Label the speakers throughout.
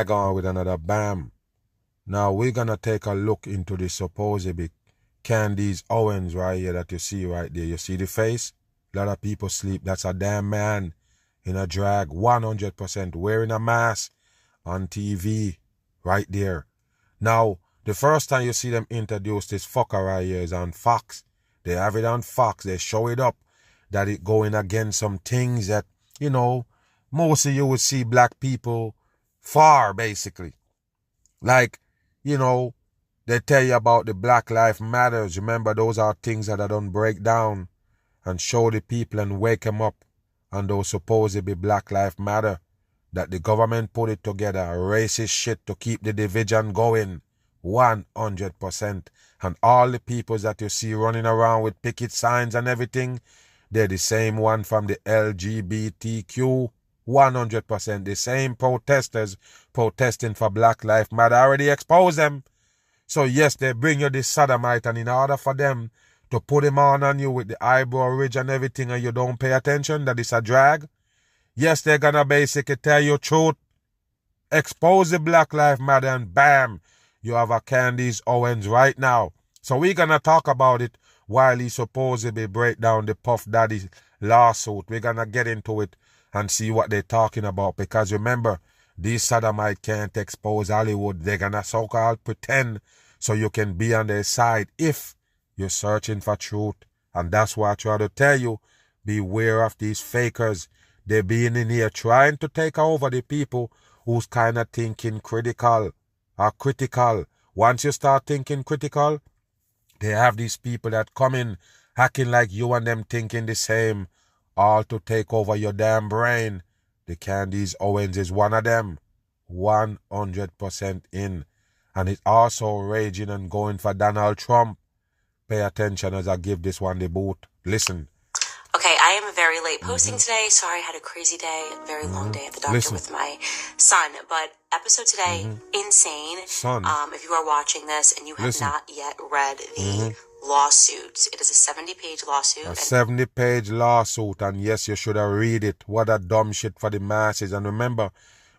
Speaker 1: on with another bam. Now we're gonna take a look into the supposedly Candace Owens right here that you see right there. You see the face? A lot of people sleep. That's a damn man in a drag, 100% wearing a mask on TV right there. Now, the first time you see them introduce this fucker right here is on Fox. They have it on Fox. They show it up that it going against some things that, most of you would see black people far, basically. Like, they tell you about the Black Lives Matters. Remember, those are things that I don't break down and show the people and wake them up on those supposedly Black Lives Matter. That the government put it together, racist shit to keep the division going, 100%. And all the peoples that you see running around with picket signs and everything, they're the same one from the LGBTQ, 100%. The same protesters protesting for Black Lives Matter. I already exposed them. So yes, they bring you this sodomite, and in order for them to put him on you with the eyebrow ridge and everything, and you don't pay attention that it's a drag, yes, they're gonna basically tell you truth, expose the Black Lives Matter, and bam, you have a Candace Owens right now. So we're gonna talk about it while he supposedly break down the Puff Daddy lawsuit. We're gonna get into it and see what they're talking about, because remember, these sodomites can't expose Hollywood. They're gonna so-called pretend so you can be on their side if you're searching for truth. And that's why I try to tell you, beware of these fakers. They're being in here trying to take over the people who's kind of thinking critical or critical. Once you start thinking critical, they have these people that come in acting like you and them thinking the same, all to take over your damn brain. The Candace Owens is one of them, 100% in. And it's also raging and going for Donald Trump. Pay attention as I give this one the boot. Listen.
Speaker 2: Okay, I am very late posting today. Sorry, I had a crazy day, very long day at the doctor with my son. But episode today, insane.
Speaker 1: Son.
Speaker 2: If you are watching this and you have not yet read the lawsuit, it is a 70-page lawsuit.
Speaker 1: A 70-page lawsuit, and yes, you should have read it. What a dumb shit for the masses. And remember,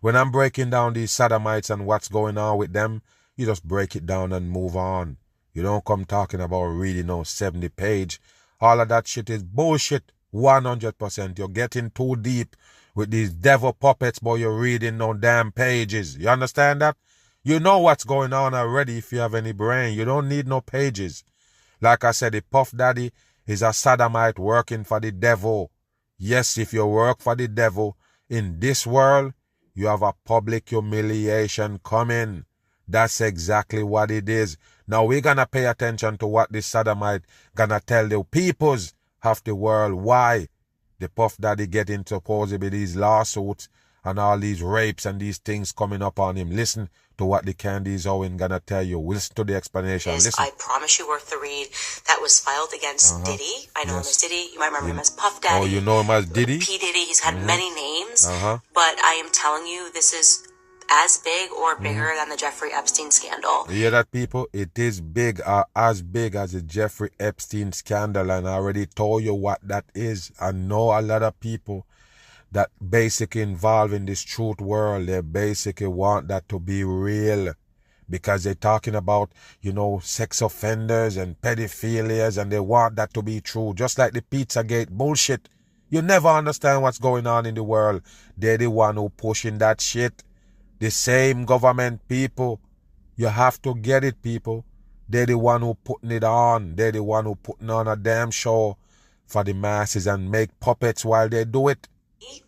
Speaker 1: when I'm breaking down these sodomites and what's going on with them, you just break it down and move on. You don't come talking about reading no 70-page. All of that shit is bullshit, 100%. You're getting too deep with these devil puppets, but you're reading no damn pages. You understand that? You know what's going on already if you have any brain. You don't need no pages. Like I said, the Puff Daddy is a sodomite working for the devil. Yes, if you work for the devil in this world, you have a public humiliation coming. That's exactly what it is. Now we're gonna pay attention to what this sodomite gonna tell the peoples of the world why the Puff Daddy getting supposedly these lawsuits and all these rapes and these things coming up on him. Listen to what the Candace Owens gonna tell you. Listen to the explanation. Listen.
Speaker 2: I promise you worth the read. That was filed against Diddy. I know him as Diddy. You might remember him as Puff Daddy.
Speaker 1: Oh, you know him as Diddy?
Speaker 2: P. Diddy. He's had many names. But I am telling you, this is as big or bigger than the Jeffrey Epstein scandal.
Speaker 1: You hear that, people? It is big, as big as the Jeffrey Epstein scandal, and I already told you what that is. I know a lot of people that basically involved in this truth world, they basically want that to be real, because they're talking about, sex offenders and pedophilias, and they want that to be true, just like the Pizzagate bullshit. You never understand what's going on in the world. They're the one who pushing that shit. The same government people. You have to get it, people. They're the one who putting it on. They're the one who putting on a damn show for the masses and make puppets while they do it.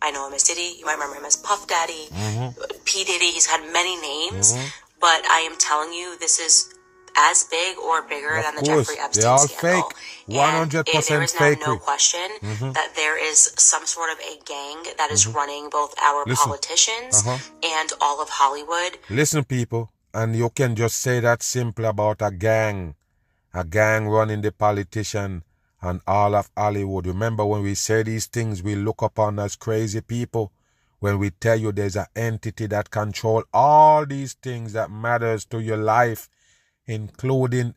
Speaker 2: I know him as Diddy. You might remember him as Puff Daddy. P. Diddy. He's had many names. But I am telling you, this is as big or bigger than the Jeffrey Epstein
Speaker 1: they're all
Speaker 2: scandal.
Speaker 1: fake. 100%
Speaker 2: and there is now
Speaker 1: fake.
Speaker 2: no question that there is some sort of a gang that is running both our politicians and all of Hollywood.
Speaker 1: Listen, people, and you can just say that simple about a gang running the politician and all of Hollywood. Remember, when we say these things, we look upon as crazy people. When we tell you there's an entity that control all these things that matters to your life, including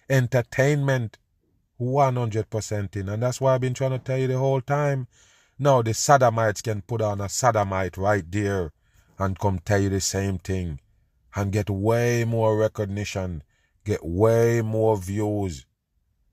Speaker 1: entertainment, 100% in. And that's why I've been trying to tell you the whole time. Now the sodomites can put on a sodomite right there and come tell you the same thing and get way more recognition, get way more views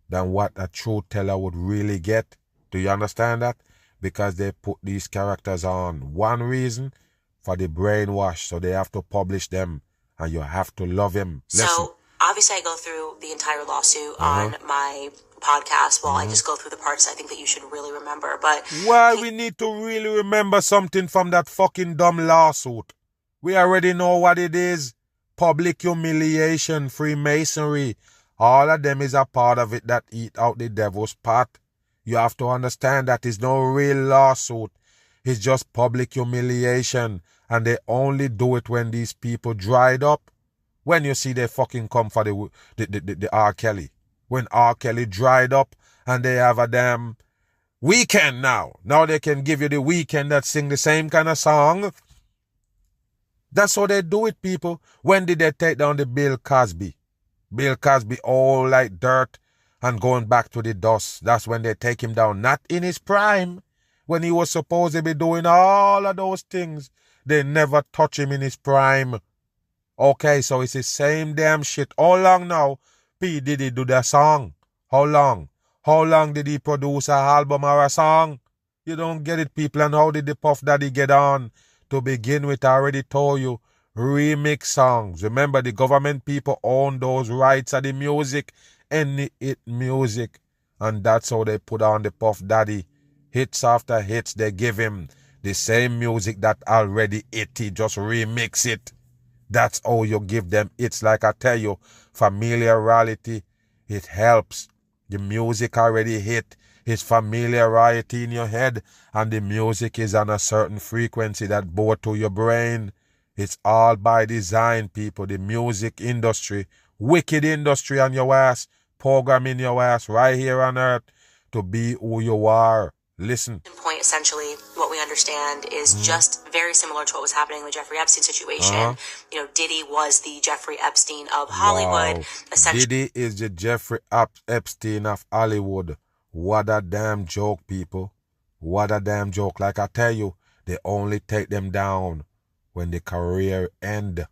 Speaker 1: than what a truth teller would really get. Do you understand that? Because they put these characters on. One reason, for the brainwash, so they have to publish them, and you have to love him. Listen.
Speaker 2: So, obviously I go through the entire lawsuit on my podcast. Well, I just go through the parts I think that you should really remember, but...
Speaker 1: Why we need to really remember something from that fucking dumb lawsuit? We already know what it is. Public humiliation, Freemasonry. All of them is a part of it that eat out the devil's pot. You have to understand that it's no real lawsuit. It's just public humiliation. And they only do it when these people dried up. When you see they fucking come for the R. Kelly. When R. Kelly dried up and they have a damn weekend now. Now they can give you the weekend that sing the same kind of song. That's how they do it, people. When did they take down the Bill Cosby? Bill Cosby all like dirt and going back to the dust. That's when they take him down. Not in his prime. When he was supposed to be doing all of those things. They never touch him in his prime. Okay, so it's the same damn shit. How long now P. Diddy do that song? How long? How long did he produce an album or a song? You don't get it, people. And how did the Puff Daddy get on? To begin with, I already told you, remix songs. Remember, the government people own those rights of the music, any hit music. And that's how they put on the Puff Daddy. Hits after hits, they give him the same music that already hitty, just remix it. That's how you give them hits. Like I tell you, familiarity, it helps. The music already hit. It's familiarity in your head, and the music is on a certain frequency that bore to your brain. It's all by design, people. The music industry, wicked industry on your ass, programming your ass right here on earth to be who you are. Listen.
Speaker 2: Point, essentially, what we understand is just very similar to what was happening in the Jeffrey Epstein situation. You know, Diddy was the Jeffrey Epstein of Hollywood.
Speaker 1: Wow. Diddy is the Jeffrey Epstein of Hollywood. What a damn joke, people. What a damn joke. Like I tell you, they only take them down when the career end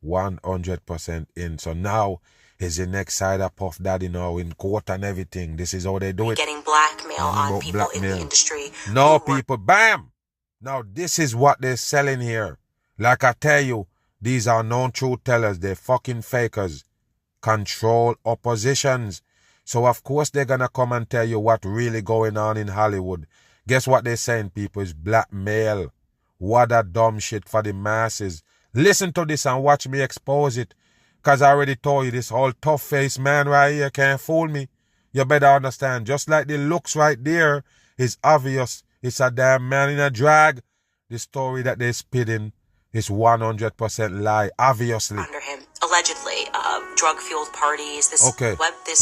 Speaker 1: 100% in. So now is the next side of Puff Daddy now in court and everything. This is how they do it.
Speaker 2: Getting blackmail on people in the industry.
Speaker 1: No, people, bam! Now this is what they're selling here. Like I tell you, these are known truth tellers. They're fucking fakers. Control oppositions. So of course they're gonna come and tell you what really going on in Hollywood. Guess what they're saying, people? Is blackmail. What a dumb shit for the masses. Listen to this and watch me expose it. Because I already told you, this whole tough-faced man right here can't fool me. You better understand. Just like the looks right there is obvious. It's a damn man in a drag. The story that they're spitting is 100% lie, obviously.
Speaker 2: Under him, allegedly, drug-fueled parties. This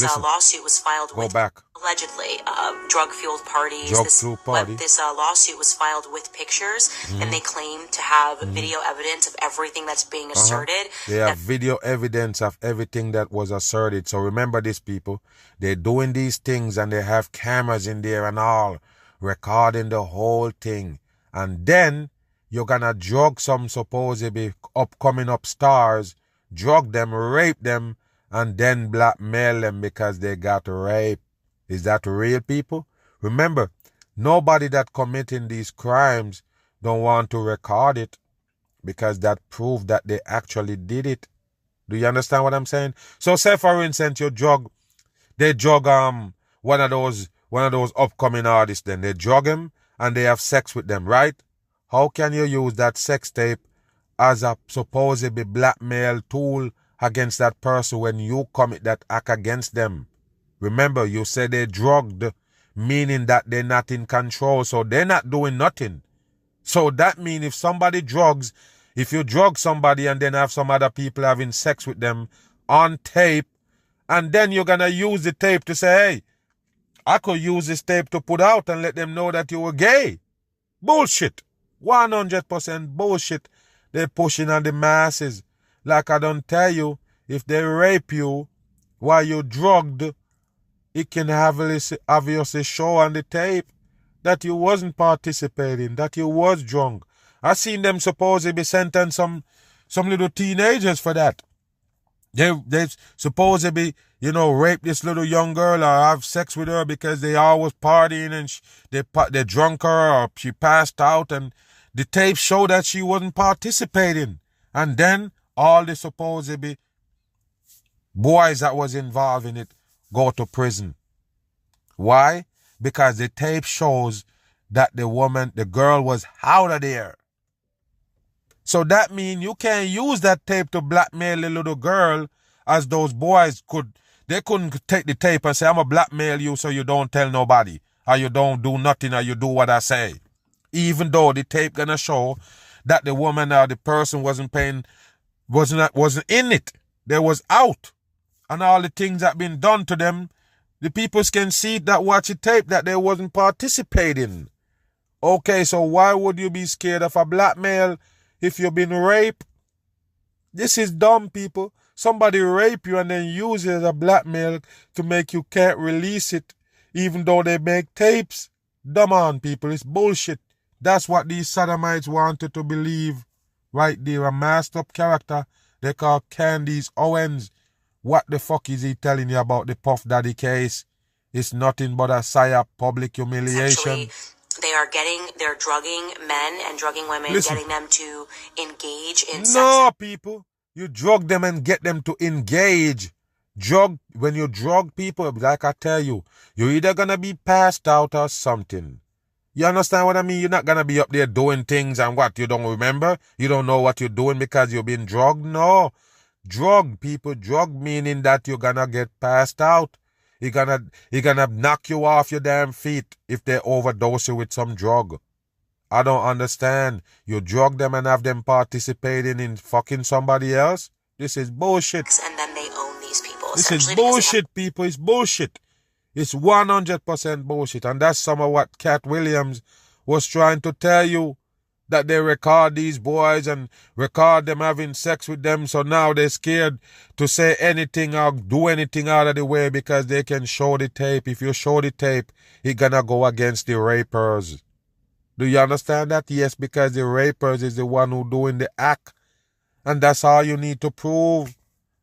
Speaker 2: lawsuit was filed with...
Speaker 1: Go back.
Speaker 2: Allegedly, drug-fueled parties. This lawsuit was filed with pictures, and they claim to have video evidence of everything that's being asserted.
Speaker 1: They have video evidence of everything that was asserted. So remember this, people. They're doing these things, and they have cameras in there and all, recording the whole thing. And then you're gonna drug some supposedly upcoming stars, drug them, rape them, and then blackmail them because they got raped. Is that real, people? Remember, nobody that committing these crimes don't want to record it because that proves that they actually did it. Do you understand what I'm saying? So say for instance they drug one of those upcoming artists, then they drug him and they have sex with them, right? How can you use that sex tape as a supposedly blackmail tool against that person when you commit that act against them? Remember, you said they drugged, meaning that they're not in control, so they're not doing nothing. So that means if you drug somebody and then have some other people having sex with them on tape, and then you're going to use the tape to say, hey, I could use this tape to put out and let them know that you were gay. Bullshit. 100% bullshit. They're pushing on the masses. Like I don't tell you, if they rape you while you're drugged, it can obviously show on the tape that you wasn't participating, that you was drunk. I seen them supposedly be sentenced some little teenagers for that. They supposedly, rape this little young girl or have sex with her because they always partying and they drunk her or she passed out, and the tapes show that she wasn't participating. And then all the supposedly boys that was involved in it go to prison. Why? Because the tape shows that the girl was out of there. So that means you can't use that tape to blackmail the little girl, as those boys could. They couldn't take the tape and say, I'm going to blackmail you so you don't tell nobody, or you don't do nothing, or you do what I say. Even though the tape going to show that the woman or the person wasn't in it. They was out. And all the things that been done to them, the people can see that watch the tape that they wasn't participating. Okay, so why would you be scared of a blackmail if you've been raped? This is dumb, people. Somebody rape you and then use it as a blackmail to make you can't release it, even though they make tapes. Dumb on, people. It's bullshit. That's what these sodomites wanted to believe. Right there, a masked up character they call Candace Owens. What the fuck is he telling you about the Puff Daddy case? It's nothing but a psyop, public humiliation.
Speaker 2: They're drugging men and drugging women, getting them to engage in sex.
Speaker 1: No, people. You drug them and get them to engage. When you drug people, like I tell you, you're either going to be passed out or something. You understand what I mean? You're not going to be up there doing things and what? You don't remember? You don't know what you're doing because you've been drugged? No. Drug, people. Drug meaning that you're going to get passed out. You're gonna knock you off your damn feet if they overdose you with some drug. I don't understand. You drug them and have them participating in fucking somebody else? This is bullshit.
Speaker 2: And then they own these people.
Speaker 1: This is bullshit, people. It's bullshit. It's 100% bullshit. And that's some of what Cat Williams was trying to tell you. That they record these boys and record them having sex with them. So now they're scared to say anything or do anything out of the way because they can show the tape. If you show the tape, it's gonna go against the rapers. Do you understand that? Yes, because the rapers is the one who doing the act. And that's all you need to prove.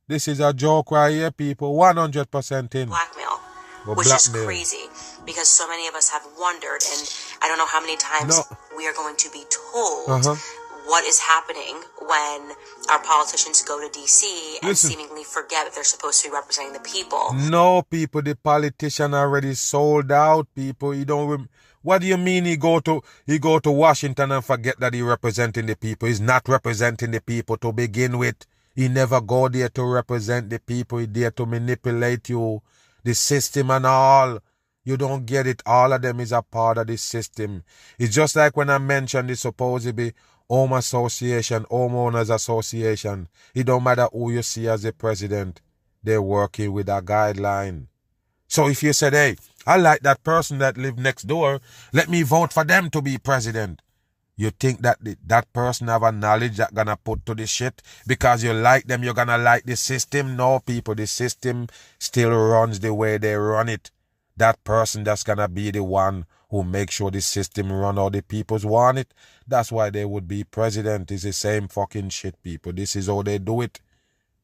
Speaker 1: This is a joke right here, people. 100% in.
Speaker 2: Blackmail. Which is crazy. Because so many of us have wondered, and I don't know how many times we are going to be told what is happening when our politicians go to D.C. and seemingly forget that they're supposed to be representing the people.
Speaker 1: No, people, the politician already sold out, people. What do you mean he go to Washington and forget that he representing the people? He's not representing the people to begin with. He never go there to represent the people. He there to manipulate you, the system and all. You don't get it. All of them is a part of this system. It's just like when I mentioned the supposedly homeowners association. It don't matter who you see as the president. They're working with a guideline. So if you said, hey, I like that person that live next door, let me vote for them to be president. You think that that person have a knowledge that gonna put to the shit because you like them, you're gonna like the system? No, people, the system still runs the way they run it. That person that's gonna be the one who makes sure the system run how the peoples want it. That's why they would be president. It's the same fucking shit, people. This is how they do it.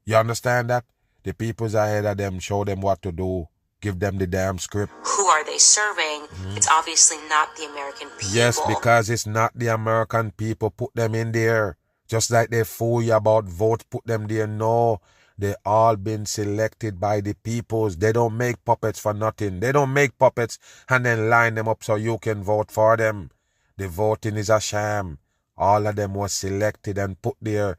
Speaker 1: You understand that? The peoples ahead of them show them what to do. Give them the damn script.
Speaker 2: Who are they serving? It's obviously not the American people.
Speaker 1: Yes, because it's not the American people. Put them in there. Just like they fool you about votes, put them there. No. They all been selected by the peoples. They don't make puppets for nothing. They don't make puppets and then line them up so you can vote for them. The voting is a sham. All of them was selected and put there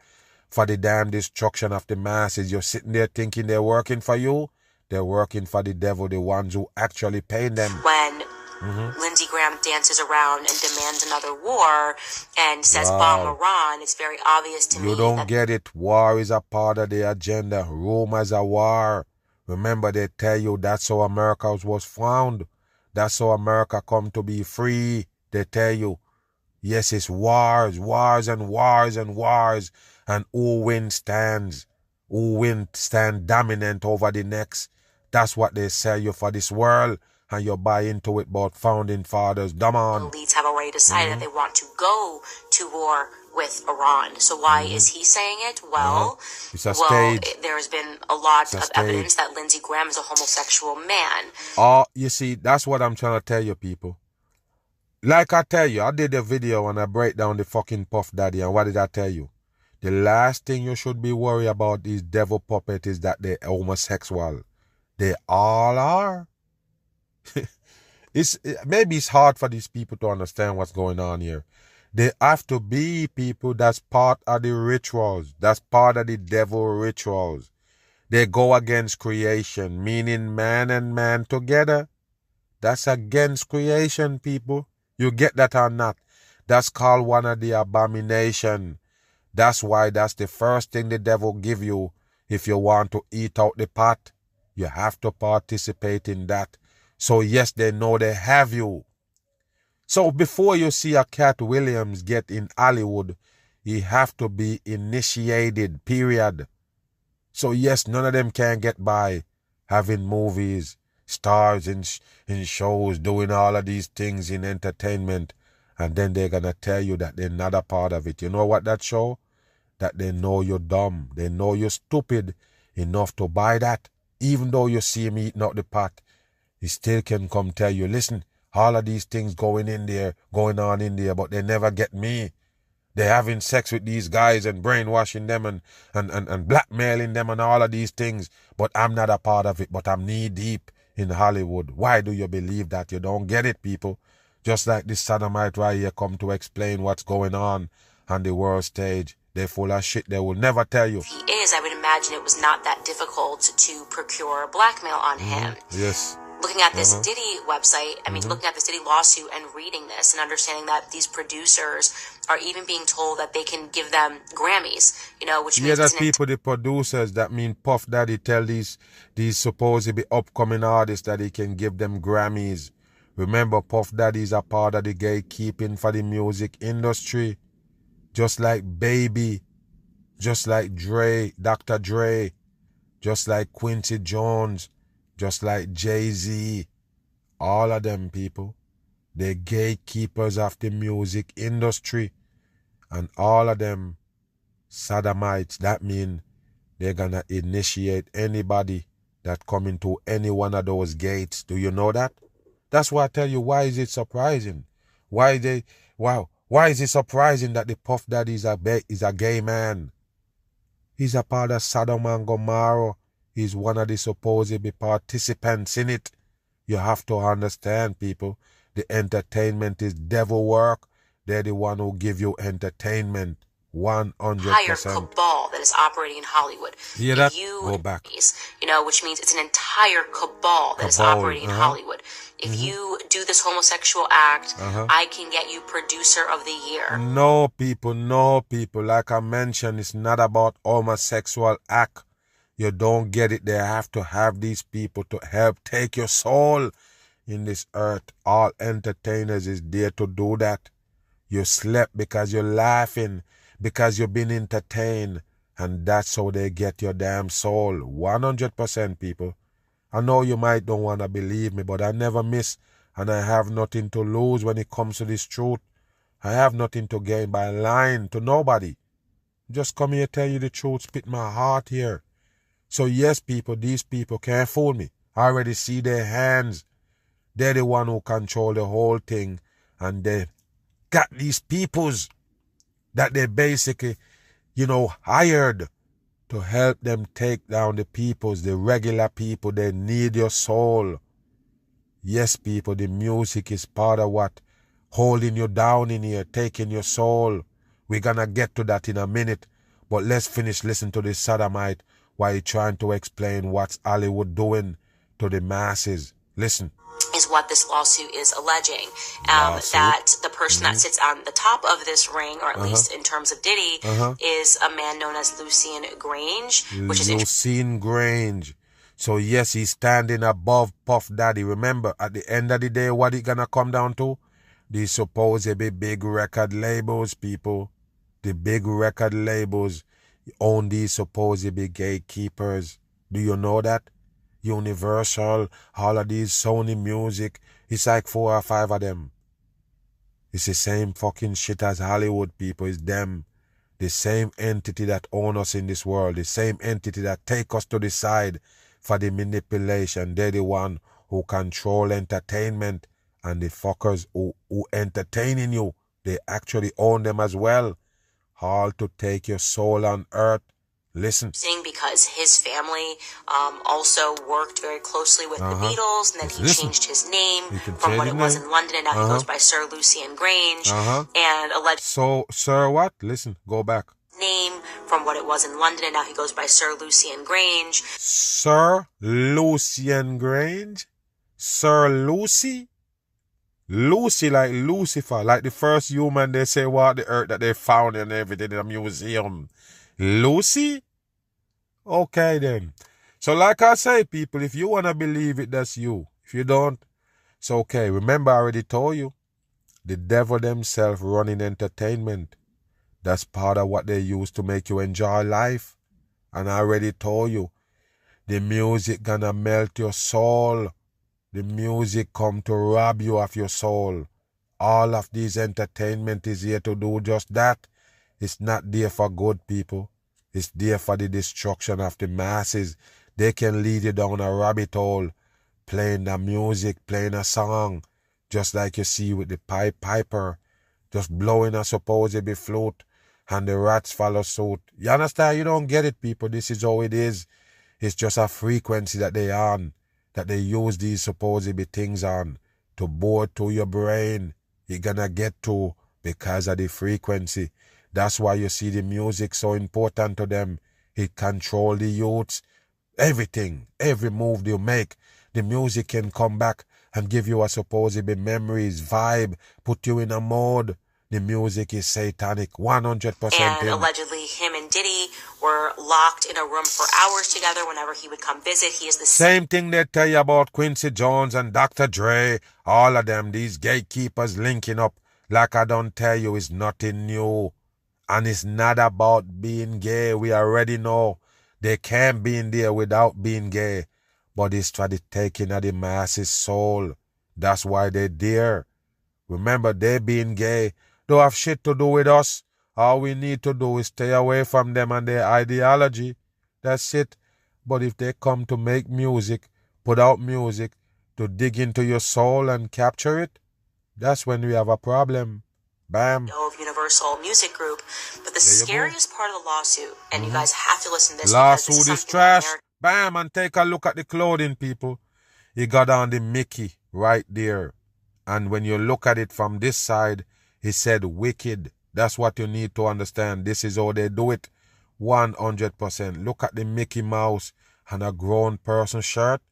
Speaker 1: for the damn destruction of the masses. You're sitting there thinking they're working for you. They're working for the devil, the ones who actually pay them.
Speaker 2: When Lindsey Graham dances around and demands another war and says bomb Iran, it's very obvious to me.
Speaker 1: You don't get it. War is a part of the agenda. Rome is a war. Remember, they tell you that's how America was found. That's how America come to be free. They tell you, yes, it's wars, wars and wars and wars. And who wins stands. Who wins stand dominant over the next. That's what they sell you for this world. and you buy into it about founding fathers. Come on.
Speaker 2: Elites have already decided that they want to go to war with Iran. So why is he saying it? Well,
Speaker 1: it's a stage.
Speaker 2: There has been a lot of evidence that Lindsey Graham is a homosexual man.
Speaker 1: Oh, you see, that's what I'm trying to tell you, people. Like I tell you, I did a video and I break down the fucking Puff Daddy, and what did I tell you? The last thing you should be worried about these devil puppets is that they're homosexual. They all are. Maybe it's hard for these people to understand what's going on here. They have to be people that's part of the rituals. That's part of the devil rituals. They go against creation, meaning man and man together. That's against creation, people. You get that or not? That's called one of the abomination. That's why that's the first thing the devil give you if you want to eat out the pot. You have to participate in that. So yes, they know they have you. So before you see a Cat Williams get in Hollywood, he have to be initiated, period. So yes, none of them can get by having movies, stars in shows, doing all of these things in entertainment, and then they're going to tell you that they're not a part of it. You know what that show? That they know you're dumb. They know you're stupid enough to buy that. Even though you see him eating out the pot, he still can come tell you, listen, all of these things going on in there, but they never get me. They're having sex with these guys and brainwashing them and blackmailing them and all of these things. But I'm not a part of it, but I'm knee deep in Hollywood. Why do you believe that? You don't get it, people. Just like this sodomite right here come to explain what's going on the world stage. They're full of shit. They will never tell you.
Speaker 2: He is. I would imagine it was not that difficult to procure blackmail on him.
Speaker 1: Yes.
Speaker 2: Looking at this Diddy website, looking at this Diddy lawsuit and reading this and understanding that these producers are even being told that they can give them Grammys, which means...
Speaker 1: Yeah, that people, the producers, that mean Puff Daddy tell these supposedly upcoming artists that he can give them Grammys. Remember, Puff Daddy is a part of the gatekeeping for the music industry. Just like Baby, just like Dre, Dr. Dre, just like Quincy Jones, just like Jay-Z, all of them people, they're gatekeepers of the music industry. And all of them sodomites, that mean they're gonna initiate anybody that come into any one of those gates. Do you know that? That's why I tell you, why is it surprising? Why is it surprising that the Puff Daddy is a gay man? He's a part of Sodom and Gomorrah. He's one of the supposed participants in it. You have to understand, people. The entertainment is devil work. They're the one who give you entertainment. 100%.
Speaker 2: Entire cabal that is operating in Hollywood.
Speaker 1: Hear that? Go back.
Speaker 2: Which means it's an entire cabal that is operating in Hollywood. If you do this homosexual act, I can get you producer of the year.
Speaker 1: No, people. Like I mentioned, it's not about homosexual act. You don't get it. They have to have these people to help take your soul in this earth. All entertainers is there to do that. You slept because you're laughing, because you've been entertained, and that's how they get your damn soul. 100%, people. I know you might don't want to believe me, but I never miss, and I have nothing to lose when it comes to this truth. I have nothing to gain by lying to nobody. Just come here, tell you the truth, spit my heart here. So yes, people, these people can't fool me. I already see their hands. They're the one who control the whole thing, and they got these peoples that they basically, hired to help them take down the peoples, the regular people. They need your soul. Yes, people, the music is part of what holding you down in here, taking your soul. We're gonna get to that in a minute, but let's finish listening to this sodomite while he's trying to explain what's Hollywood doing to the masses. Listen.
Speaker 2: Is what this lawsuit is alleging. That the person that sits on the top of this ring, or at least in terms of Diddy, is a man known as Lucien Grange.
Speaker 1: Lucien Grange. So yes, he's standing above Puff Daddy. Remember, at the end of the day, what it gonna come down to? These supposedly big record labels, people. The big record labels own these supposedly gatekeepers. Do you know that? Universal, all of these Sony Music. It's like 4 or 5 of them. It's the same fucking shit as Hollywood, people. It's them. The same entity that own us in this world. The same entity that take us to the side for the manipulation. They're the one who control entertainment. And the fuckers who entertaining you, they actually own them as well. All to take your soul on earth. Listen.
Speaker 2: Because his family also worked very closely with the Beatles, and then he changed his name from what it was in London, and now he goes by Sir Lucian Grange, and alleged.
Speaker 1: So, Sir what? Listen, go back.
Speaker 2: Name from what it was in London, and now he goes by Sir Lucian Grange.
Speaker 1: Sir Lucian Grange? Sir Lucy? Lucy like Lucifer, like the first human they say walk the earth that they found and everything in a museum. Lucy? Okay then. So like I say, people, if you want to believe it, that's you. If you don't, it's okay. Remember I already told you, the devil themselves running entertainment. That's part of what they use to make you enjoy life. And I already told you, the music gonna melt your soul. The music come to rob you of your soul. All of these entertainment is here to do just that. It's not there for good people. It's there for the destruction of the masses. They can lead you down a rabbit hole, playing the music, playing a song, just like you see with the Pied Piper, just blowing a supposed flute, and the rats follow suit. You understand? You don't get it, people. This is how it is. It's just a frequency that they on, that they use these supposed things on to bore to your brain. You're gonna get to because of the frequency. That's why you see the music so important to them. It control the youths. Everything, every move you make, the music can come back and give you a supposed memories, vibe, put you in a mode. The music is satanic, 100%.
Speaker 2: And allegedly him and Diddy were locked in a room for hours together whenever he would come visit. He is the
Speaker 1: same thing they tell you about Quincy Jones and Dr. Dre. All of them, these gatekeepers linking up. Like I don't tell you, it's nothing new. And it's not about being gay. We already know they can't be in there without being gay. But it's for the taking of the masses' soul. That's why they're there. Remember, they being gay don't have shit to do with us. All we need to do is stay away from them and their ideology. That's it. But if they come to make music, put out music, to dig into your soul and capture it, that's when we have a problem. Bam.
Speaker 2: Of Universal Music Group. But the scariest part of the lawsuit, and you guys have to listen to this.
Speaker 1: Lawsuit is trash. Bam, and take a look at the clothing, people. He got on the Mickey right there. And when you look at it from this side, he said wicked. That's what you need to understand. This is how they do it. 100%. Look at the Mickey Mouse and a grown person shirt.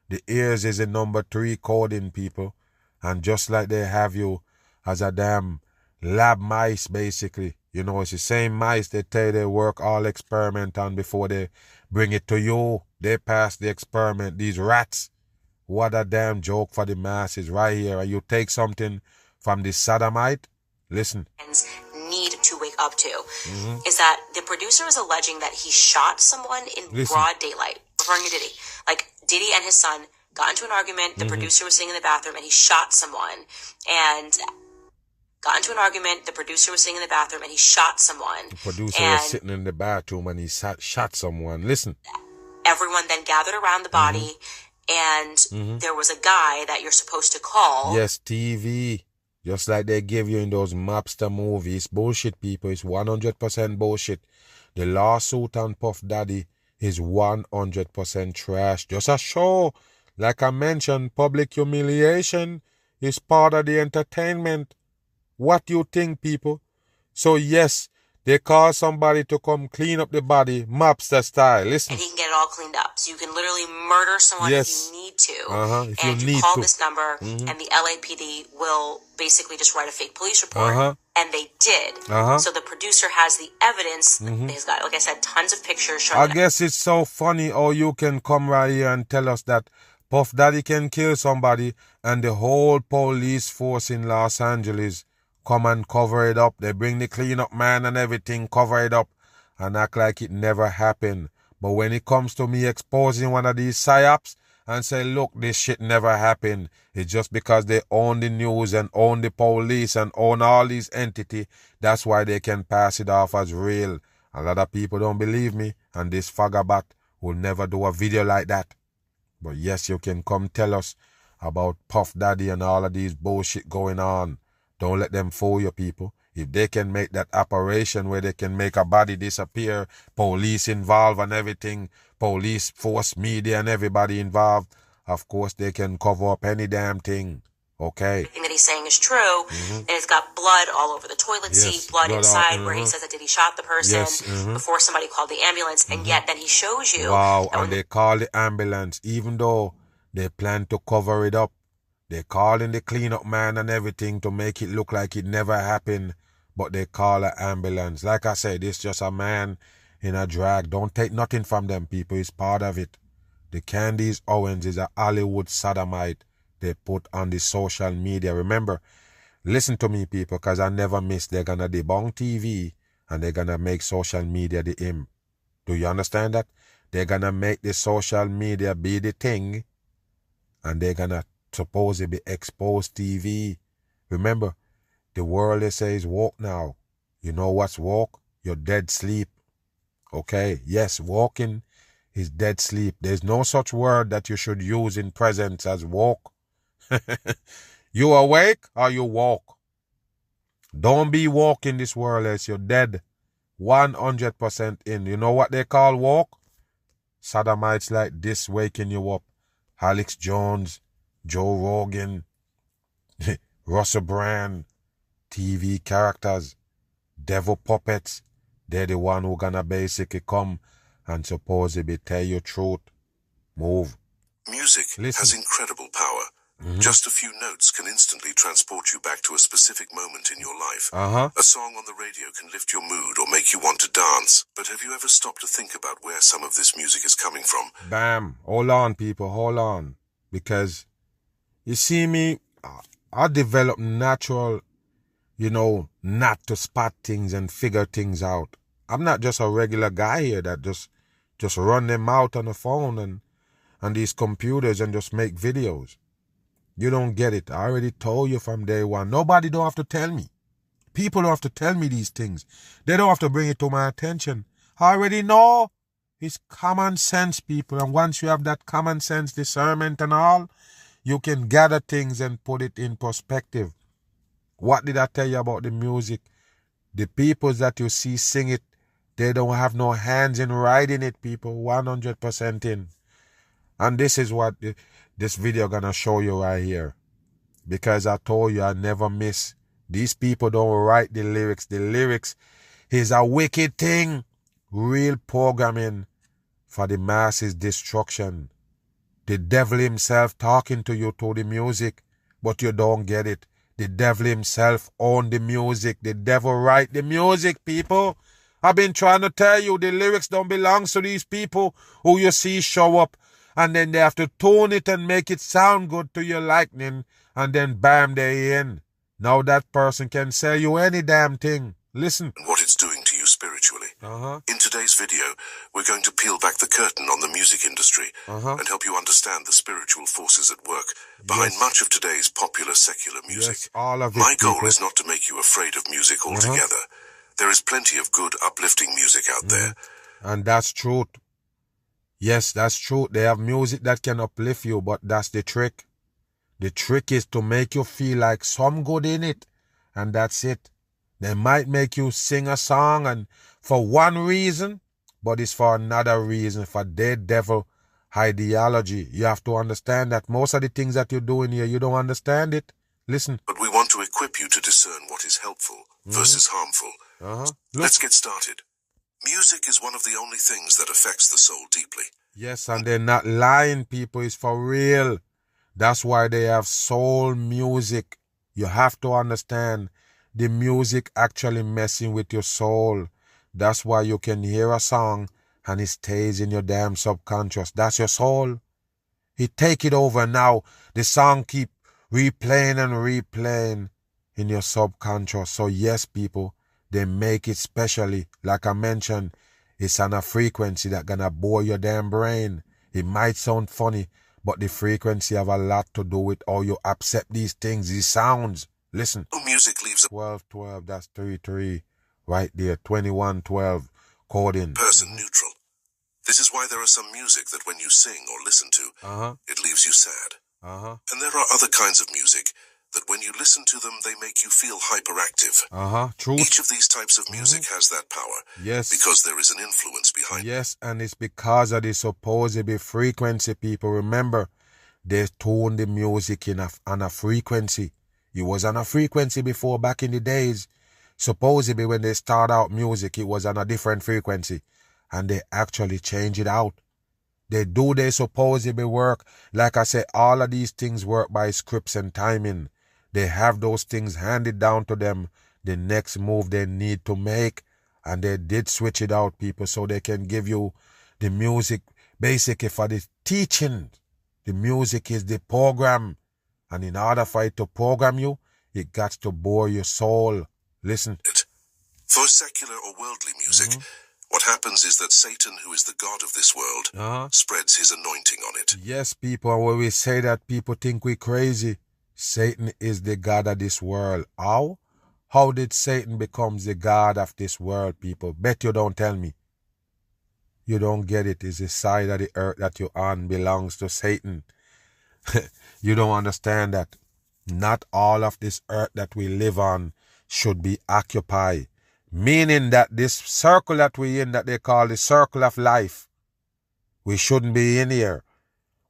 Speaker 1: The ears is a number 3 coding, people. And just like they have you as a damn lab mice, basically. You know, it's the same mice they tell you they work all experiment on before they bring it to you. They pass the experiment. These rats. What a damn joke for the masses right here. And you take something from the sodomite. Listen.
Speaker 2: Need to wake up to is that the producer is alleging that he shot someone in broad daylight, referring to Diddy. Like, Diddy and his son got into an argument. The producer was sitting in the bathroom and he shot someone. And got into an argument. The producer was sitting in the bathroom and he shot someone.
Speaker 1: The producer was sitting in the bathroom and he shot someone. Listen.
Speaker 2: Everyone then gathered around the body and there was a guy that you're supposed to call.
Speaker 1: Yes, TV. Just like they give you in those mobster movies. Bullshit, people. It's 100% bullshit. The lawsuit on Puff Daddy is 100% trash. Just a show. Like I mentioned, public humiliation is part of the entertainment. What you think, people? So yes, they call somebody to come clean up the body, mobster style. Listen.
Speaker 2: And he can get it all cleaned up. So you can literally murder someone if you need to. And you call this number, and the LAPD will basically just write a fake police report. And they did. So the producer has the evidence. He's got, like I said, tons of pictures showing.
Speaker 1: I guess it's so funny how you can come right here and tell us that Puff Daddy can kill somebody and the whole police force in Los Angeles come and cover it up. They bring the cleanup man and everything, cover it up and act like it never happened. But when it comes to me exposing one of these psyops and say, look, this shit never happened, it's just because they own the news and own the police and own all these entities, that's why they can pass it off as real. A lot of people don't believe me, and this vagabot will never do a video like that. But yes, you can come tell us about Puff Daddy and all of these bullshit going on. Don't let them fool you, people. If they can make that operation where they can make a body disappear, police involved and everything, police force, media and everybody involved, of course they can cover up any damn thing. Okay.
Speaker 2: Everything that he's saying is true, and it's got blood all over the toilet seat, blood inside where he says that he shot the person before somebody called the ambulance, and yet then he shows you.
Speaker 1: Wow, and they call the ambulance, even though they plan to cover it up. They call in the cleanup man and everything to make it look like it never happened, but they call an ambulance. Like I said, it's just a man in a drag. Don't take nothing from them, people. It's part of it. The Candace Owens is a Hollywood sodomite they put on the social media. Remember, listen to me, people, because I never miss. They're going to debunk TV and they're going to make social media the imp. Do you understand that? They're going to make the social media be the thing, and they're going to supposedly expose TV. Remember, the world, they say, is woke now. You know what's woke? You're dead sleep. Okay? Yes, walking is dead sleep. There's no such word that you should use in presence as woke. You awake or you walk? Don't be woke in this world else you're dead. 100% in. You know what they call walk? Sodomites like this waking you up. Alex Jones, Joe Rogan, Russell Brand, TV characters, devil puppets. They're the one who gonna basically come and supposedly tell you truth. Move.
Speaker 3: Music has incredible power. Just a few notes can instantly transport you back to a specific moment in your life. A song on the radio can lift your mood or make you want to dance. But have you ever stopped to think about where some of this music is coming from?
Speaker 1: Bam. Hold on, people. Hold on. Because, you see me, I develop natural, not to spot things and figure things out. I'm not just a regular guy here that just run them out on the phone and these computers and just make videos. You don't get it. I already told you from day one. Nobody don't have to tell me. People don't have to tell me these things. They don't have to bring it to my attention. I already know. It's common sense, people. And once you have that common sense discernment and all, you can gather things and put it in perspective. What did I tell you about the music? The people that you see sing it, they don't have no hands in writing it, people. 100% in. And this is what this video gonna show you right here. Because I told you I never miss. These people don't write the lyrics. The lyrics is a wicked thing. Real programming for the masses destruction. The devil himself talking to you through the music, but you don't get it. The devil himself own the music. The devil write the music, people. I've been trying to tell you the lyrics don't belong to these people who you see show up, and then they have to tune it and make it sound good to your liking, and then bam, they're in. Now that person can sell you any damn thing. Listen.
Speaker 3: And what it's doing to you spiritually. In today's video, we're going to peel back the curtain on the music industry and help you understand the spiritual forces at work behind much of today's popular secular music.
Speaker 1: Yes, all of it,
Speaker 3: My goal is not to make you afraid of music altogether. There is plenty of good, uplifting music out there.
Speaker 1: And that's truth. Yes, that's true. They have music that can uplift you, but that's the trick. The trick is to make you feel like some good in it, and that's it. They might make you sing a song and for one reason, but it's for another reason, for their devil ideology. You have to understand that most of the things that you're doing here, you don't understand it. Listen.
Speaker 3: But we want to equip you to discern what is helpful versus harmful. Let's get started. Music is one of the only things that affects the soul deeply.
Speaker 1: Yes, and they're not lying, people. It's for real. That's why they have soul music. You have to understand the music actually messing with your soul. That's why you can hear a song and it stays in your damn subconscious. That's your soul. He take it over now. The song keep replaying and replaying in your subconscious. So yes, people, they make it specially, like I mentioned, It's on a frequency that gonna bore your damn brain. It might sound funny, but the frequency have a lot to do with how you accept these things, these sounds. Listen.
Speaker 3: Music leaves
Speaker 1: 1212, that's 33 right there. 2112 coding.
Speaker 3: Person neutral. This is why there are some music that when you sing or listen to, it leaves you sad. And there are other kinds of music that when you listen to them, they make you feel hyperactive.
Speaker 1: True.
Speaker 3: Each of these types of music has that power.
Speaker 1: Yes.
Speaker 3: Because there is an influence behind it.
Speaker 1: Yes, and it's because of the supposed frequency, people. Remember, they tuned the music on a frequency. It was on a frequency before, back in the days. Supposedly, when they start out music, it was on a different frequency. And they actually change it out. They do their supposedly work. Like I said, all of these things work by scripts and timing. They have those things handed down to them, the next move they need to make. And they did switch it out, people, so they can give you the music basically for the teaching. The music is the program. And in order for it to program you, it got to bore your soul. Listen.
Speaker 3: For secular or worldly music, what happens is that Satan, who is the god of this world, spreads his anointing on it.
Speaker 1: Yes, people, and when we say that, people think we're crazy. Satan is the god of this world. How? How did Satan become the god of this world, people? Bet you don't tell me. You don't get it. It's the side of the earth that you're on belongs to Satan. You don't understand that. Not all of this earth that we live on should be occupied. Meaning that this circle that we're in, that they call the circle of life, we shouldn't be in here.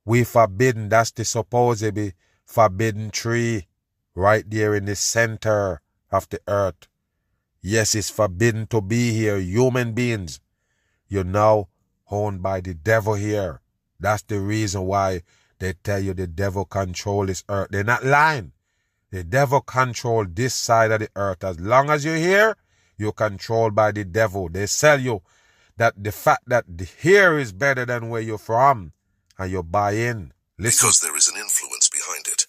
Speaker 1: We forbidden. That's the supposedly forbidden tree right there in the center of the earth. Yes, it's forbidden to be here. Human beings, you're now owned by the devil here. That's the reason why they tell you the devil control this earth. They're not lying. The devil control this side of the earth. As long as you're here, you're controlled by the devil. They sell you that the fact that here is better than where you're from, and you buy in. Listen.
Speaker 3: Because there is an influence behind it.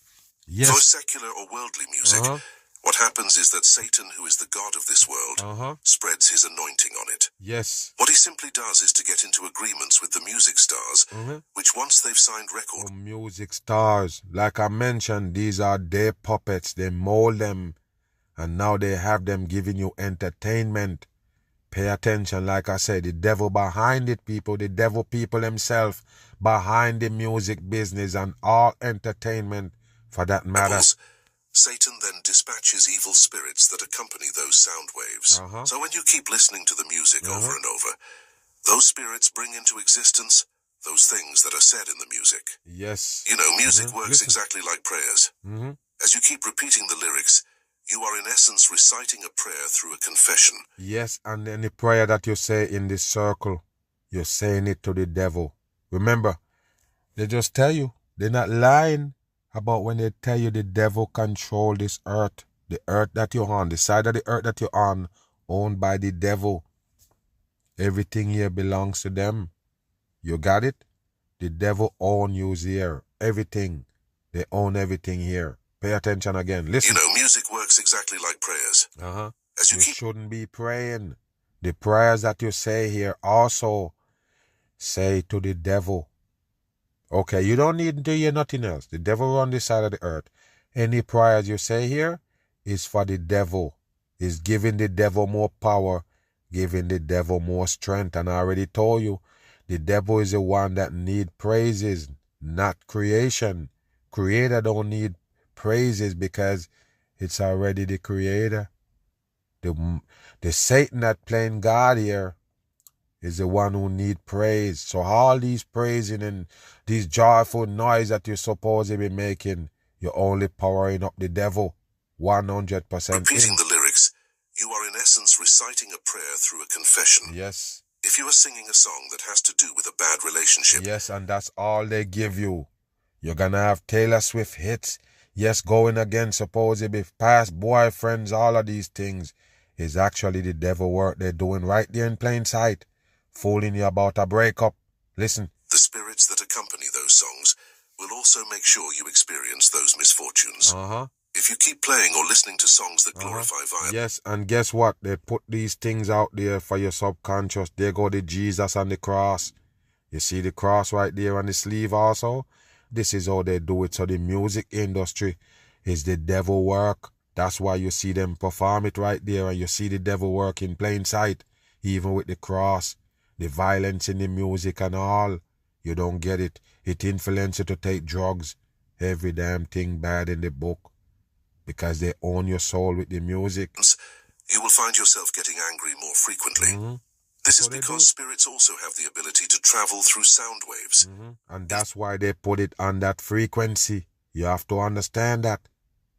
Speaker 1: Yes.
Speaker 3: For secular or worldly music, what happens is that Satan, who is the god of this world, spreads his anointing on it.
Speaker 1: Yes.
Speaker 3: What he simply does is to get into agreements with the music stars, which once they've signed record...
Speaker 1: The music stars, like I mentioned, these are their puppets. They mold them, and now they have them giving you entertainment. Pay attention, like I said, the devil behind it, people, the devil people themselves behind the music business and all entertainment for that matter.
Speaker 3: Satan then dispatches evil spirits that accompany those sound waves. So when you keep listening to the music over and over, those spirits bring into existence those things that are said in the music.
Speaker 1: Yes.
Speaker 3: You know, music works exactly like prayers. As you keep repeating the lyrics, you are in essence reciting a prayer through a confession.
Speaker 1: Yes, and any prayer that you say in this circle, you're saying it to the devil. Remember, they just tell you, they're not lying about when they tell you the devil control this earth. The earth that you're on, the side of the earth that you're on, owned by the devil. Everything here belongs to them. You got it? The devil owns you here. Everything. They own everything here. Pay attention again. Listen.
Speaker 3: You know, music works exactly like prayers. As you
Speaker 1: shouldn't be praying. The prayers that you say here also say to the devil. Okay, you don't need to hear nothing else. The devil on this side of the earth. Any prayers you say here is for the devil. Is giving the devil more power, giving the devil more strength. And I already told you, the devil is the one that need praises, not creation. Creator don't need praises because it's already the creator. The Satan that playing God here is the one who need praise. So all these praising and these joyful noise that you're supposed to be making, you're only powering up the devil 100%.
Speaker 3: Repeating the lyrics, you are in essence reciting a prayer through a confession.
Speaker 1: Yes.
Speaker 3: If you are singing a song that has to do with a bad relationship.
Speaker 1: Yes, and that's all they give you. You're gonna have Taylor Swift hits. Yes, going against supposedly past boyfriends, all of these things is actually the devil work they're doing right there in plain sight. Fooling you about a breakup. Listen.
Speaker 3: The spirits that accompany those songs will also make sure you experience those misfortunes. If if you keep playing or listening to songs that glorify violence...
Speaker 1: Yes, and guess what? They put these things out there for your subconscious. There go the Jesus on the cross. You see the cross right there on the sleeve also? This is how they do it. So the music industry is the devil work. That's why you see them perform it right there, and you see the devil work in plain sight, even with the cross, the violence in the music and all. You don't get it. It influences you to take drugs, every damn thing bad in the book, because they own your soul with the music.
Speaker 3: You will find yourself getting angry more frequently. This is because spirits also have the ability to travel through sound waves.
Speaker 1: And that's why they put it on that frequency. You have to understand that.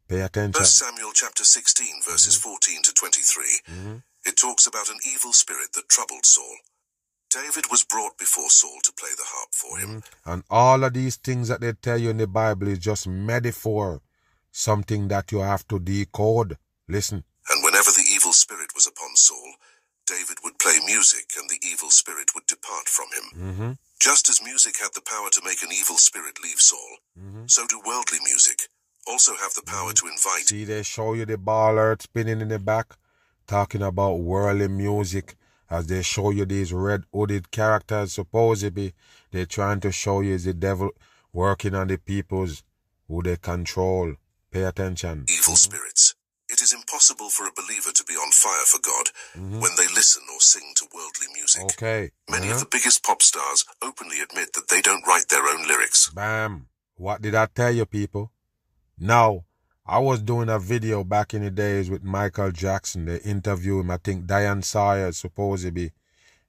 Speaker 1: Pay attention.
Speaker 3: 1 Samuel chapter 16, verses 14 to 23. It talks about an evil spirit that troubled Saul. David was brought before Saul to play the harp for him.
Speaker 1: And all of these things that they tell you in the Bible is just metaphor. Something that you have to decode. Listen.
Speaker 3: And whenever the evil spirit was upon Saul, David would play music and the evil spirit would depart from him. Just as music had the power to make an evil spirit leave Saul, so do worldly music also have the power to invite...
Speaker 1: See, they show you the ball earth spinning in the back, talking about worldly music, as they show you these red-hooded characters, supposedly. They're trying to show you is the devil working on the peoples who they control. Pay attention.
Speaker 3: Evil spirits. It is impossible for a believer to be on fire for God when they listen or sing to worldly music.
Speaker 1: Okay.
Speaker 3: Many of the biggest pop stars openly admit that they don't write their own lyrics.
Speaker 1: Bam. What did I tell you, people? Now, I was doing a video back in the days with Michael Jackson. They interviewed him. I think Diane Sawyer is supposed to be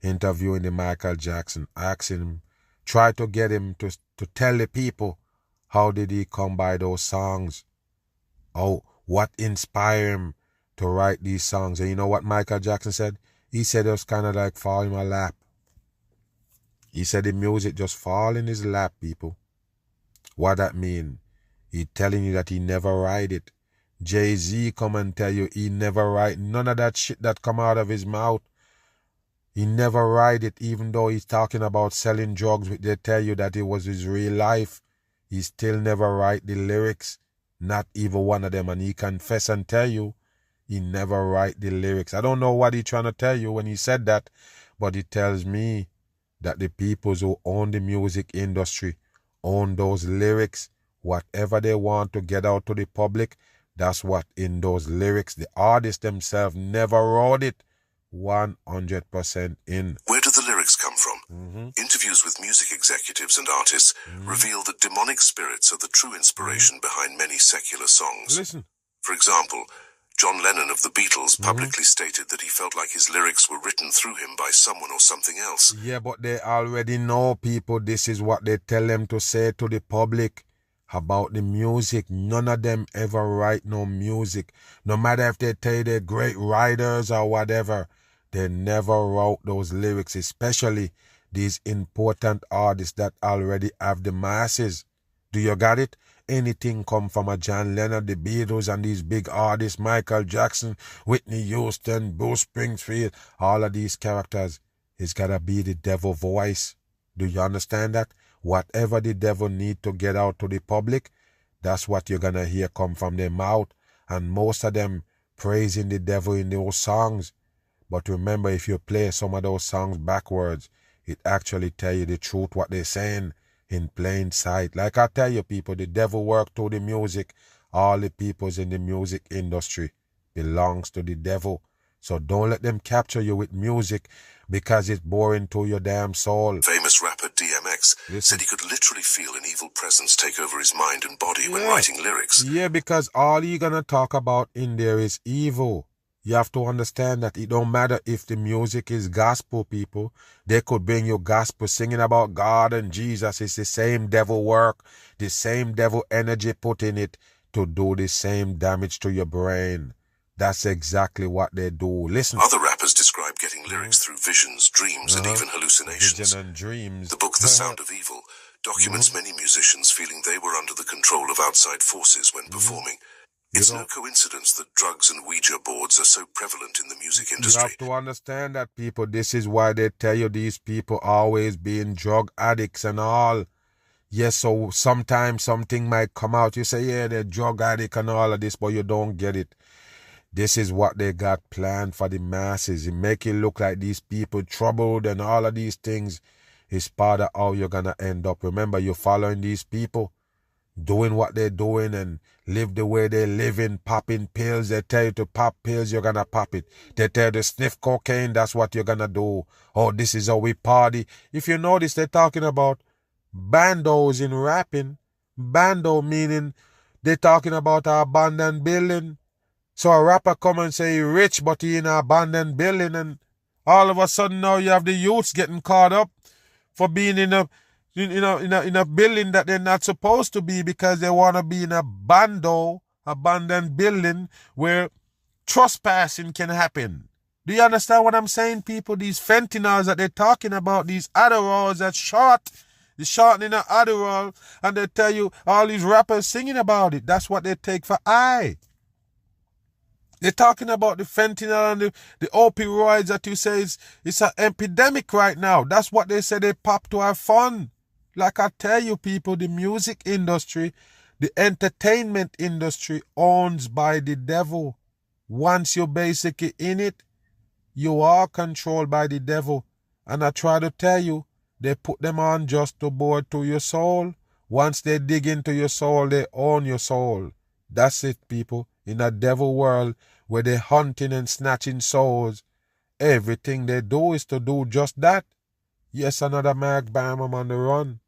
Speaker 1: interviewing the Michael Jackson, asking him, try to get him to tell the people how did he come by those songs. Oh, what inspired him to write these songs? And you know what Michael Jackson said? He said it was kind of like fall in my lap. He said the music just fall in his lap, people. What that mean? He telling you that he never write it. Jay-Z come and tell you he never write none of that shit that come out of his mouth. He never write it, even though he's talking about selling drugs. They tell you that it was his real life. He still never write the lyrics. Not even one of them. And he confess and tell you he never write the lyrics. I don't know what he trying to tell you when he said that, but he tells me that the peoples who own the music industry own those lyrics. Whatever they want to get out to the public, that's what in those lyrics. The artists themselves never wrote it 100% in.
Speaker 3: Where do the lyrics come from? Interviews with music executives and artists reveal that demonic spirits are the true inspiration behind many secular songs.
Speaker 1: Listen.
Speaker 3: For example, John Lennon of the Beatles publicly stated that he felt like his lyrics were written through him by someone or something else.
Speaker 1: Yeah, but they already know, people. This is what they tell them to say to the public. About the music, none of them ever write no music. No matter if they tell you they're great writers or whatever, they never wrote those lyrics, especially these important artists that already have the masses. Do you got it? Anything come from a John Lennon, the Beatles, and these big artists, Michael Jackson, Whitney Houston, Bruce Springsteen, all of these characters, it's gotta be the devil voice. Do you understand that? Whatever the devil need to get out to the public, that's what you're gonna hear come from their mouth. And most of them praising the devil in those songs. But remember, if you play some of those songs backwards, it actually tell you the truth, what they're saying in plain sight. Like I tell you, people, the devil work through the music. All the peoples in the music industry belongs to the devil. So don't let them capture you with music because it's boring to your damn soul.
Speaker 3: Famous rapper DMX said he could literally feel an evil presence take over his mind and body when writing lyrics.
Speaker 1: Yeah, because all you're gonna talk about in there is evil. You have to understand that it don't matter if the music is gospel, people. They could bring you gospel singing about God and Jesus. It's the same devil work, the same devil energy put in it to do the same damage to your brain. That's exactly what they do. Listen.
Speaker 3: Other rappers describe getting lyrics through visions, dreams, and even hallucinations.
Speaker 1: Vision and dreams.
Speaker 3: The book The Sound of Evil documents many musicians feeling they were under the control of outside forces when performing. It's no coincidence that drugs and Ouija boards are so prevalent in the music industry.
Speaker 1: You have to understand that, people. This is why they tell you these people always being drug addicts and all. Yes, so sometimes something might come out. You say, yeah, they're drug addict and all of this, but you don't get it. This is what they got planned for the masses. It make it look like these people troubled and all of these things is part of how you're going to end up. Remember, you're following these people, doing what they're doing and live the way they're living, popping pills. They tell you to pop pills, you're going to pop it. They tell you to sniff cocaine, that's what you're going to do. Oh, this is how we party. If you notice, they're talking about bandos in rapping. Bando meaning they're talking about an abandoned building. So a rapper come and say he rich, but he in an abandoned building, and all of a sudden now you have the youths getting caught up for being in a building that they're not supposed to be because they want to be in a abandoned building where trespassing can happen. Do you understand what I'm saying, people? These fentanyls that they're talking about, these Adderalls that they're shortening an Adderall, and they tell you all these rappers singing about it. That's what they take for I. They're talking about the fentanyl and the opioids that you say it's an epidemic right now. That's what they say they pop to have fun. Like I tell you, people, the music industry, the entertainment industry owns by the devil. Once you're basically in it, you are controlled by the devil. And I try to tell you, they put them on just to bore to your soul. Once they dig into your soul, they own your soul. That's it, people. In a devil world where they're hunting and snatching souls, everything they do is to do just that. Yes, another Mark Bam, I'm on the run.